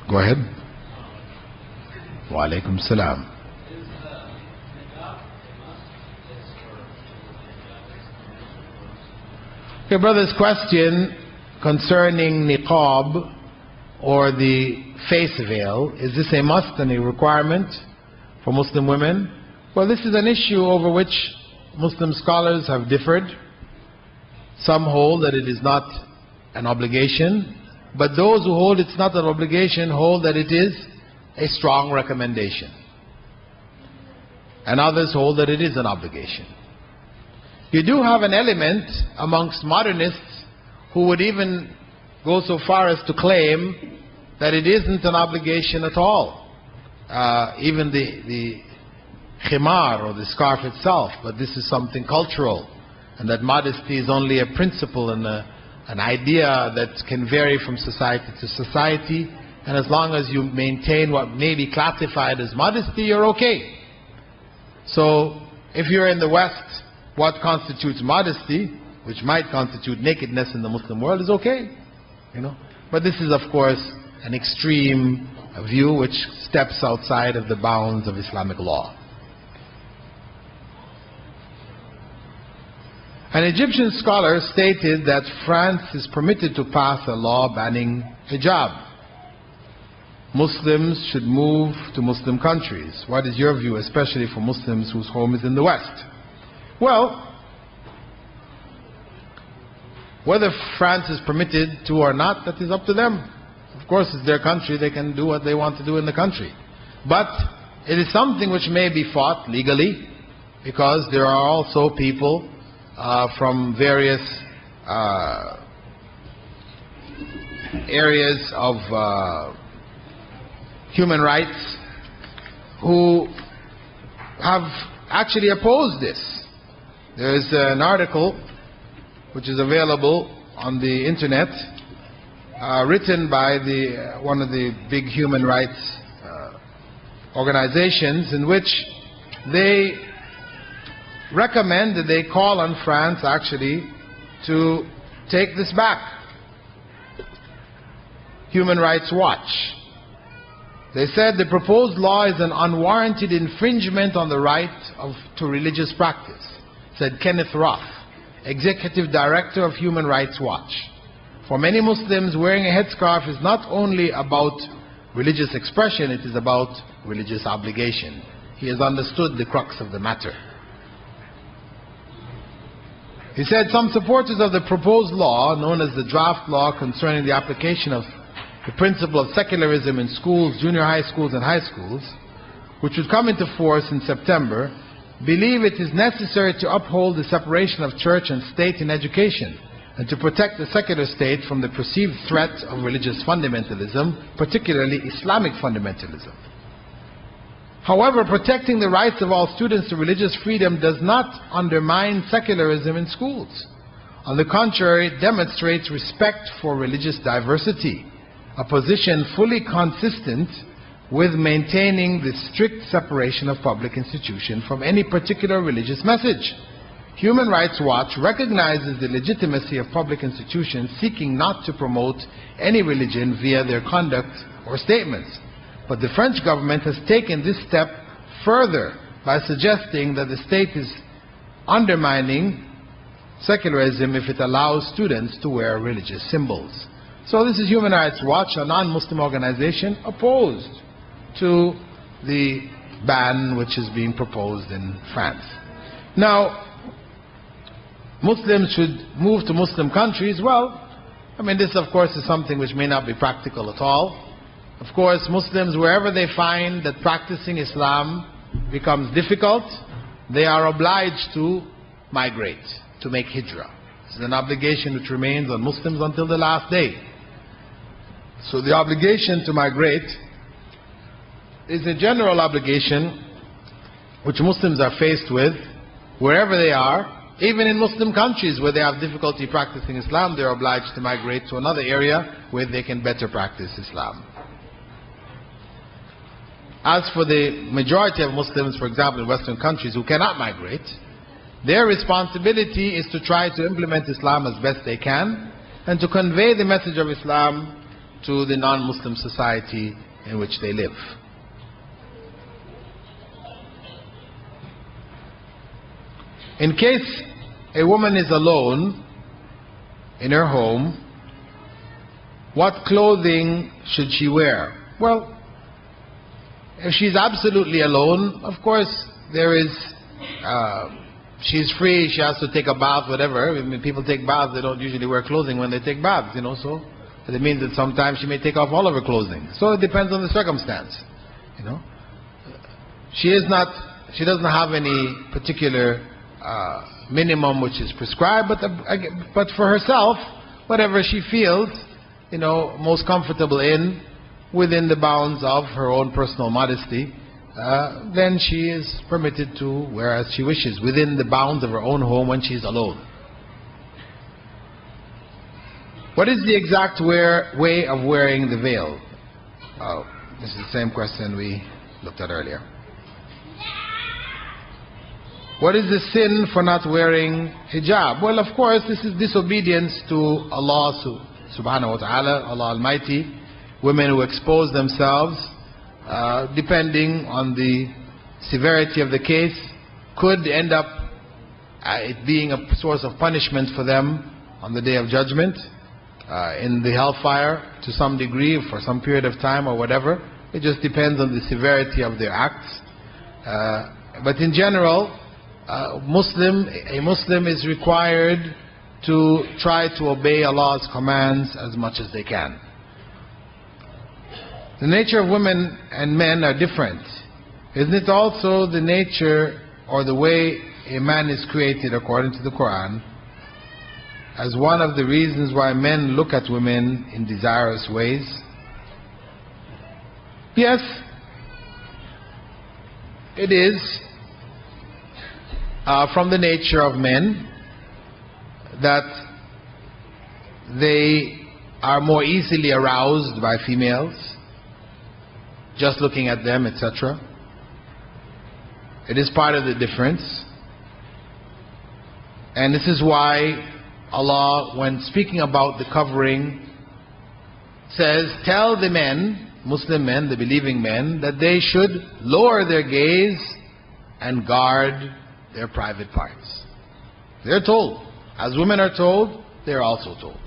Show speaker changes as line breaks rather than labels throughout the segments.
Go ahead. Wa alaikum salam. Okay, brother's question concerning niqab or the face veil, is this a must and a requirement for Muslim women? Well, this is an issue over which Muslim scholars have differed. Some hold that it is not an obligation, but those who hold it's not an obligation hold that it is a strong recommendation. And others hold that it is an obligation. You do have an element amongst modernists who would even go so far as to claim that it isn't an obligation at all. Even the khimar or the scarf itself, but this is something cultural, and that modesty is only a principle and an idea that can vary from society to society, and as long as you maintain what may be classified as modesty, you're okay. So if you're in the West, what constitutes modesty, which might constitute nakedness in the Muslim world, is okay, you know. But this is, of course, an extreme view which steps outside of the bounds of Islamic law. An Egyptian scholar stated that France is permitted to pass a law banning hijab. Muslims should move to Muslim countries. What is your view, especially for Muslims whose home is in the West? Well, whether France is permitted to or not, that is up to them. Of course, it's their country, they can do what they want to do in the country. But it is something which may be fought legally, because there are also people from various areas of human rights who have actually opposed this. There is an article which is available on the internet, written by one of the big human rights organizations, in which they recommend, that they call on France actually to take this back. Human Rights Watch. They said the proposed law is an unwarranted infringement on the right to religious practice, said Kenneth Roth, Executive Director of Human Rights Watch. For many Muslims, wearing a headscarf is not only about religious expression, it is about religious obligation. He has understood the crux of the matter. He said some supporters of the proposed law, known as the draft law concerning the application of the principle of secularism in schools, junior high schools and high schools, which would come into force in September, believe it is necessary to uphold the separation of church and state in education, and to protect the secular state from the perceived threat of religious fundamentalism, particularly Islamic fundamentalism. However, protecting the rights of all students to religious freedom does not undermine secularism in schools. On the contrary, it demonstrates respect for religious diversity, a position fully consistent with maintaining the strict separation of public institutions from any particular religious message. Human Rights Watch recognizes the legitimacy of public institutions seeking not to promote any religion via their conduct or statements. But the French government has taken this step further by suggesting that the state is undermining secularism if it allows students to wear religious symbols. So this is Human Rights Watch, a non-Muslim organization opposed to the ban which is being proposed in France. Now, Muslims should move to Muslim countries. Well, I mean, this of course is something which may not be practical at all. Of course, Muslims, wherever they find that practicing Islam becomes difficult, they are obliged to migrate, to make hijrah. This is an obligation which remains on Muslims until the last day. So the obligation to migrate is a general obligation which Muslims are faced with wherever they are. Even in Muslim countries where they have difficulty practicing Islam, they are obliged to migrate to another area where they can better practice Islam. As for the majority of Muslims, for example, in Western countries who cannot migrate, their responsibility is to try to implement Islam as best they can and to convey the message of Islam to the non-Muslim society in which they live. In case a woman is alone in her home, what clothing should she wear? Well, if she's absolutely alone, of course, she's free, she has to take a bath, whatever. I mean, people take baths, they don't usually wear clothing when they take baths, so it means that sometimes she may take off all of her clothing. So it depends on the circumstance, She doesn't have any particular minimum which is prescribed, but for herself, whatever she feels, most comfortable in, within the bounds of her own personal modesty, then she is permitted to wear as she wishes, within the bounds of her own home when she is alone. What is the exact way of wearing the veil? This is the same question we looked at earlier. What is the sin for not wearing hijab? Well, of course, this is disobedience to Allah subhanahu wa ta'ala, Allah Almighty. Women who expose themselves, depending on the severity of the case, could end up it being a source of punishment for them on the Day of Judgment, in the hellfire to some degree, for some period of time or whatever. It just depends on the severity of their acts. But in general, a Muslim is required to try to obey Allah's commands as much as they can. The nature of women and men are different. Isn't it also the nature or the way a man is created according to the Quran as one of the reasons why men look at women in desirous ways? Yes, it is from the nature of men that they are more easily aroused by females, just looking at them, etc. It is part of the difference. And this is why Allah, when speaking about the covering, says, tell the men, Muslim men, the believing men, that they should lower their gaze and guard their private parts. They're told. As women are told, they're also told.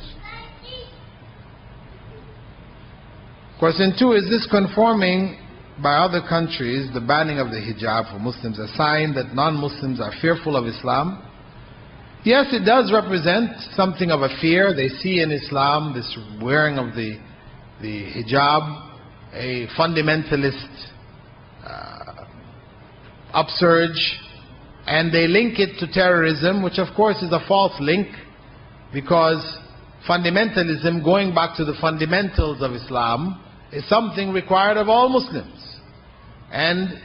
Question 2, is this conforming by other countries, the banning of the hijab for Muslims, a sign that non-Muslims are fearful of Islam? Yes, it does represent something of a fear. They see in Islam this wearing of the hijab a fundamentalist upsurge, and they link it to terrorism, which of course is a false link, because fundamentalism, going back to the fundamentals of Islam, is something required of all Muslims. And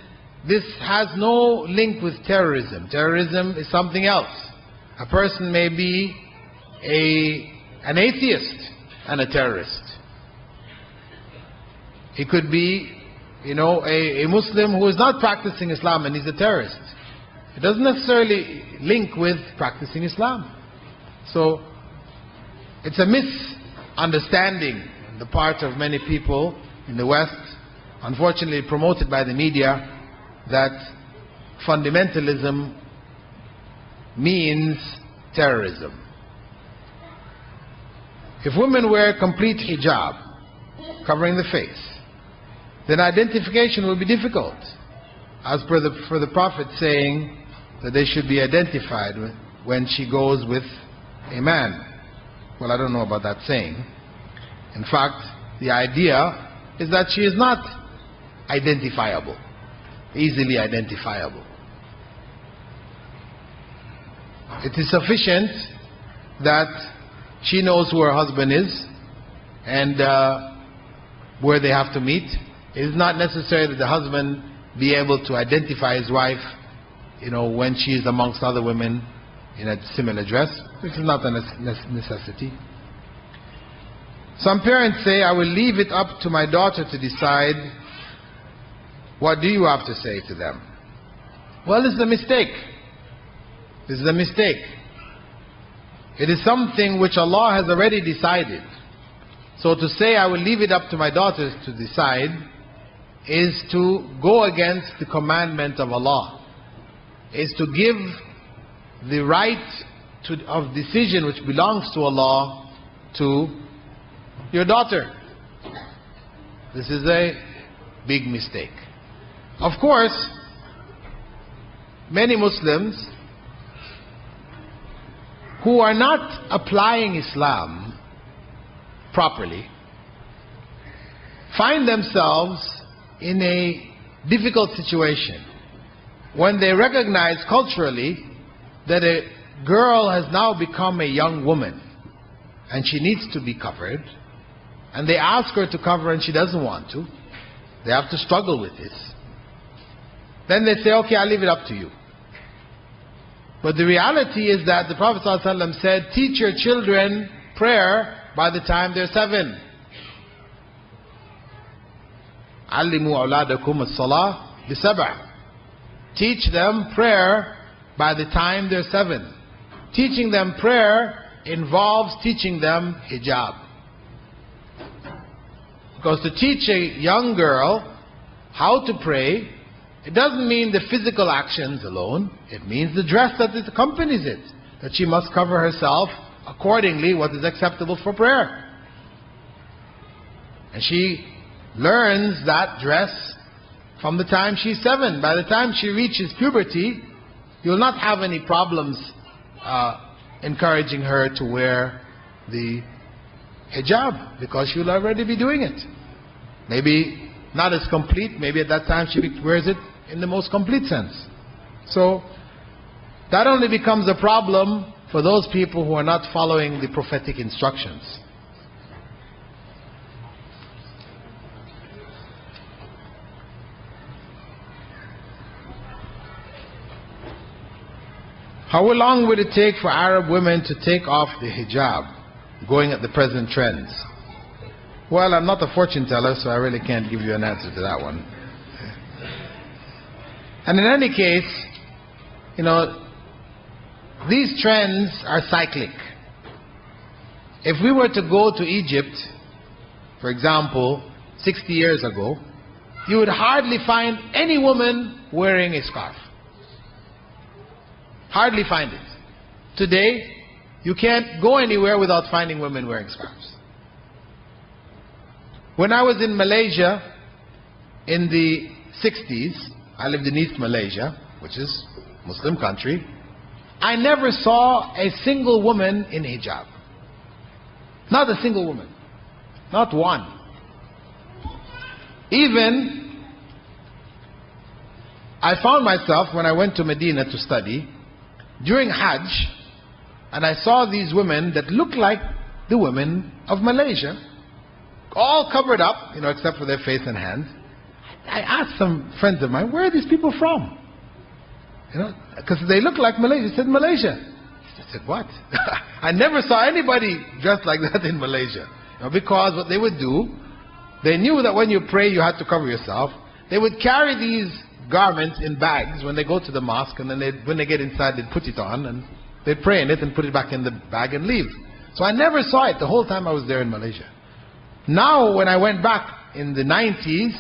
this has no link with terrorism. Terrorism is something else. A person may be an atheist and a terrorist. He could be, a Muslim who is not practicing Islam and he's a terrorist. It doesn't necessarily link with practicing Islam. So it's a misunderstanding on the part of many people in the West, unfortunately promoted by the media, that fundamentalism means terrorism. If women wear complete hijab, covering the face, then identification will be difficult, as per the Prophet saying that they should be identified when she goes with a man. Well, I don't know about that saying. In fact, the idea is that she is not identifiable, easily identifiable. It is sufficient that she knows who her husband is and where they have to meet. It is not necessary that the husband be able to identify his wife, when she is amongst other women in a similar dress. This is not a necessity. Some parents say, I will leave it up to my daughter to decide. What do you have to say to them? Well, this is a mistake. This is a mistake. It is something which Allah has already decided. So to say I will leave it up to my daughters to decide is to go against the commandment of Allah, is to give the right of decision which belongs to Allah to your daughter. This is a big mistake. Of course, many Muslims who are not applying Islam properly find themselves in a difficult situation when they recognize culturally that a girl has now become a young woman and she needs to be covered, and they ask her to cover and she doesn't want to. They have to struggle with this. Then they say, okay, I'll leave it up to you. But the reality is that the Prophet ﷺ said, teach your children prayer by the time they're 7. عَلِّمُوا أَوْلَادَكُمُ الصَّلَاةِ بِسَبْعٍ. Teach them prayer by the time they're 7. Teaching them prayer involves teaching them hijab. Because to teach a young girl how to pray, it doesn't mean the physical actions alone. It means the dress that it accompanies it. That she must cover herself accordingly what is acceptable for prayer. And she learns that dress from the time she's 7. By the time she reaches puberty, you'll not have any problems encouraging her to wear the hijab, because she'll already be doing it. Maybe not as complete, maybe at that time she wears it in the most complete sense. So that only becomes a problem for those people who are not following the prophetic instructions. How long would it take for Arab women to take off the hijab, going at the present trends? Well, I'm not a fortune teller, so I really can't give you an answer to that one. And in any case, you know, these trends are cyclic. If we were to go to Egypt, for example, 60 years ago, you would hardly find any woman wearing a scarf. Hardly find it. Today, you can't go anywhere without finding women wearing scarves. When I was in Malaysia in the 60s, I lived in East Malaysia, which is a Muslim country, I never saw a single woman in hijab. Not a single woman. Not one. Even, I found myself, when I went to Medina to study, during Hajj, and I saw these women that looked like the women of Malaysia, all covered up, you know, except for their face and hands. I asked some friends of mine, where are these people from? You know, because they look like Malaysia. I said, Malaysia. I said, what? I never saw anybody dressed like that in Malaysia. You know, because what they would do, they knew that when you pray you had to cover yourself. They would carry these garments in bags when they go to the mosque, and then when they get inside they'd put it on and they'd pray in it and put it back in the bag and leave. So I never saw it the whole time I was there in Malaysia. Now when I went back in the 90s,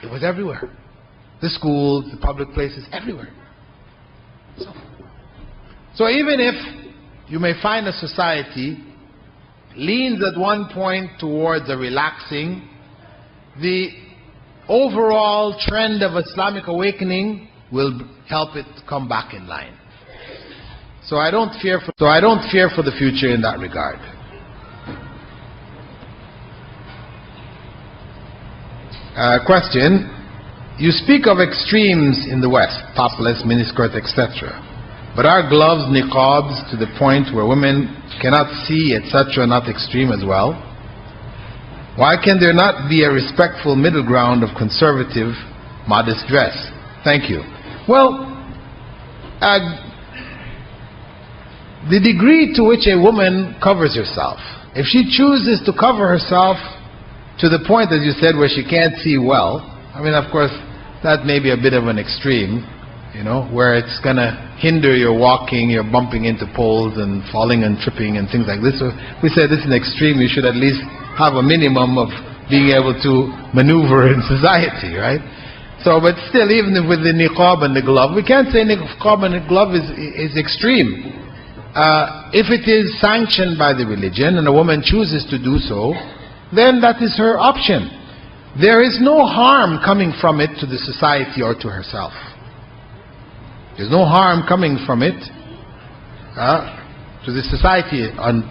it was everywhere. The schools, the public places, everywhere. So even if you may find a society leans at one point towards a relaxing, the overall trend of Islamic awakening will help it come back in line. So I don't fear for the future in that regard. Question: you speak of extremes in the West, topless, miniskirt, etc. But are gloves, niqabs, to the point where women cannot see, etc., not extreme as well? Why can there not be a respectful middle ground of conservative, modest dress? Thank you. Well, the degree to which a woman covers herself, if she chooses to cover herself to the point, as you said, where she can't see well, I mean, of course, that may be a bit of an extreme, you know, where it's going to hinder your walking, you're bumping into poles and falling and tripping and things like this. So we say this is an extreme, you should at least have a minimum of being able to maneuver in society, right? So, but still, even with the niqab and the glove, we can't say niqab and the glove is extreme. If it is sanctioned by the religion and a woman chooses to do so, then that is her option. There is no harm coming from it to the society or to herself. There's no harm coming from it to the society and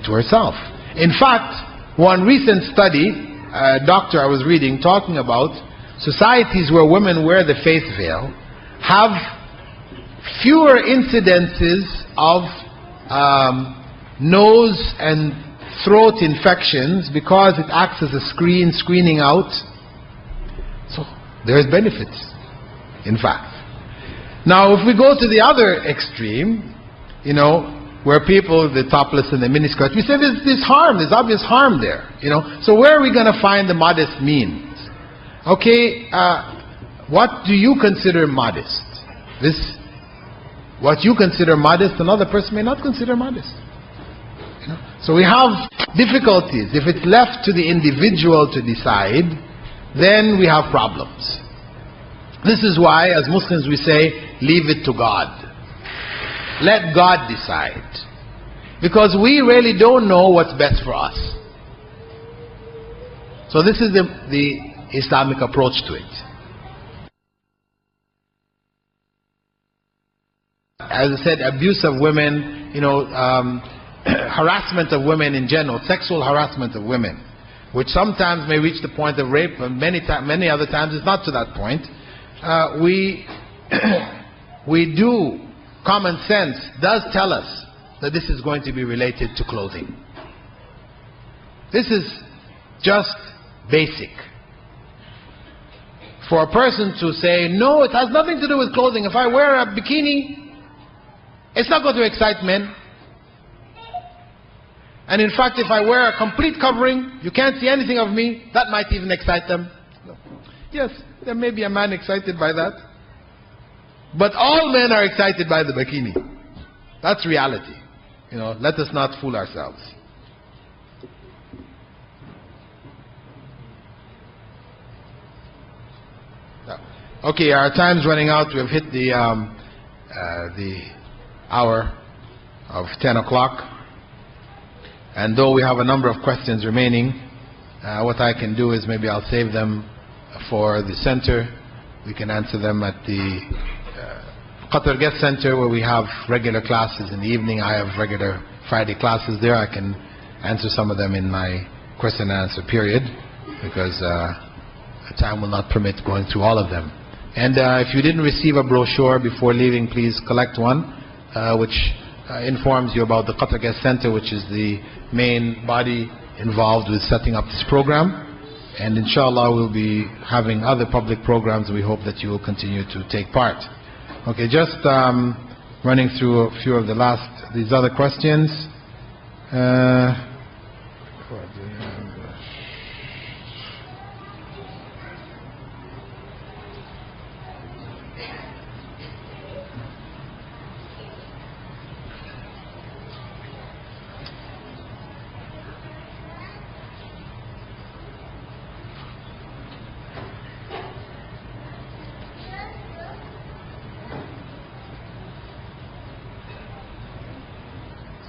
to herself. In fact, one recent study, a doctor I was reading talking about societies where women wear the face veil have fewer incidences of nose and throat infections because it acts as a screening out. So there is benefits, in fact. Now if we go to the other extreme, you know, where people, the topless and the miniskirt, we say there's harm, there's obvious harm there, you know. So where are we going to find the modest means? Okay, what do you consider modest? What you consider modest, another person may not consider modest. You know? So we have difficulties. If it's left to the individual to decide, then we have problems. This is why, as Muslims, we say, leave it to God. Let God decide. Because we really don't know what's best for us. So this is the Islamic approach to it. As I said, abuse of women, you know, harassment of women in general, sexual harassment of women, which sometimes may reach the point of rape, and many other times it's not to that point. We do, common sense does tell us that this is going to be related to clothing. This is just basic. For a person to say, no, it has nothing to do with clothing. If I wear a bikini, it's not going to excite men. And in fact, if I wear a complete covering, you can't see anything of me, that might even excite them. No. Yes, there may be a man excited by that. But all men are excited by the bikini. That's reality. You know, let us not fool ourselves. Okay, our time's running out. We have hit the hour of 10 o'clock. And though we have a number of questions remaining, what I can do is maybe I'll save them for the center. We can answer them at the Qatar Guest Center, where we have regular classes in the evening. I have regular Friday classes there. I can answer some of them in my question and answer period, because time will not permit going through all of them. And if you didn't receive a brochure before leaving, please collect one, which informs you about the Qatar Guest Center, which is the main body involved with setting up this program. And inshallah we'll be having other public programs. We hope that you will continue to take part. Okay, just running through a few of these other questions.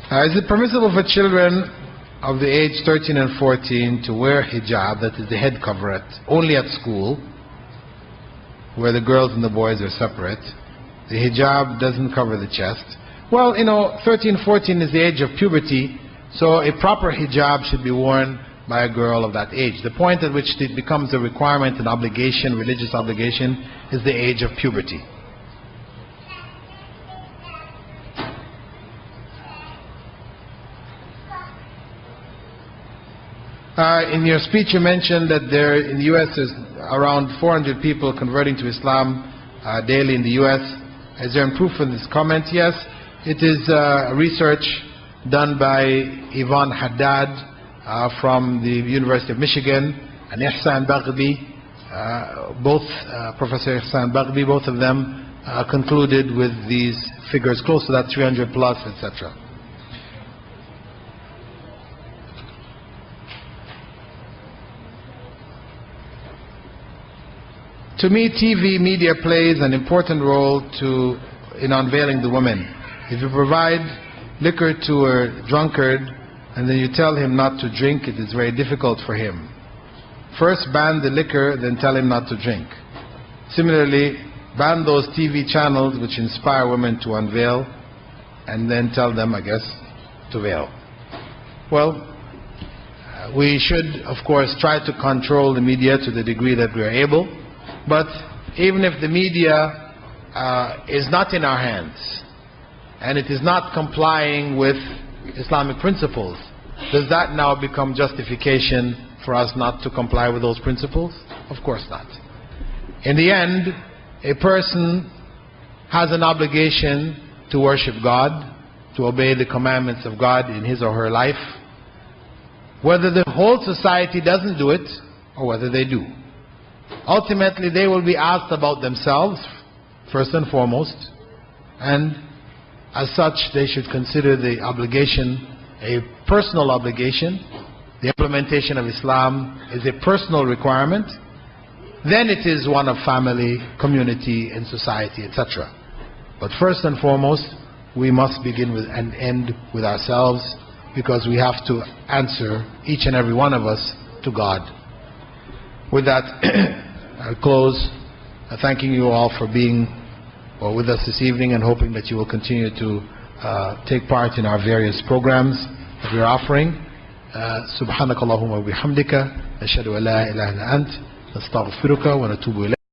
Is it permissible for children of the age 13 and 14 to wear hijab, that is the head cover, only at school, where the girls and the boys are separate? The hijab doesn't cover the chest. Well, you know, 13, 14 is the age of puberty, so a proper hijab should be worn by a girl of that age. The point at which it becomes a requirement, an obligation, religious obligation, is the age of puberty. In your speech you mentioned that there in the U.S. there's around 400 people converting to Islam daily in the U.S. Is there proof in this comment? Yes, it is research done by Yvonne Haddad from the University of Michigan and Ihsan Baghbi, Professor Ihsan Baghbi, both of them concluded with these figures close to that 300 plus, etc. To me, TV media plays an important role in unveiling the women. If you provide liquor to a drunkard and then you tell him not to drink, it is very difficult for him. First ban the liquor, then tell him not to drink. Similarly, ban those TV channels which inspire women to unveil and then tell them, I guess, to veil. Well, we should, of course, try to control the media to the degree that we are able, but even if the media is not in our hands and it is not complying with Islamic principles, does that now become justification for us not to comply with those principles? Of course not. In the end, a person has an obligation to worship God, to obey the commandments of God in his or her life, whether the whole society doesn't do it or whether they do. Ultimately, they will be asked about themselves, first and foremost, and as such, they should consider the obligation a personal obligation. The implementation of Islam is a personal requirement. Then it is one of family, community, and society, etc. But first and foremost, we must begin with and end with ourselves, because we have to answer, each and every one of us, to God. With that, I'll close thanking you all for being with us this evening, and hoping that you will continue to take part in our various programs that we're offering. سبحانك اللهم وبحمدك نشهد أن لا إله إلا أنت نستغفرك ونتوب إليك.